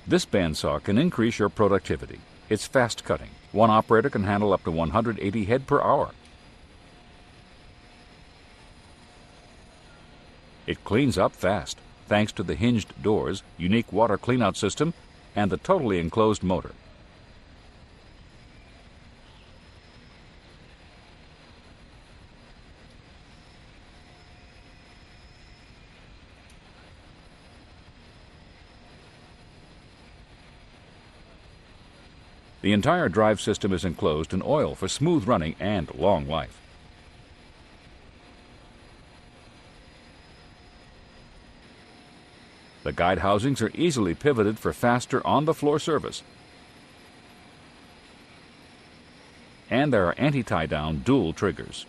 This bandsaw can increase your productivity. It's fast cutting. One operator can handle up to 180 head per hour. It cleans up fast, thanks to the hinged doors, unique water cleanout system, and the totally enclosed motor. The entire drive system is enclosed in oil for smooth running and long life. The guide housings are easily pivoted for faster on-the-floor service. And there are anti-tie-down dual triggers.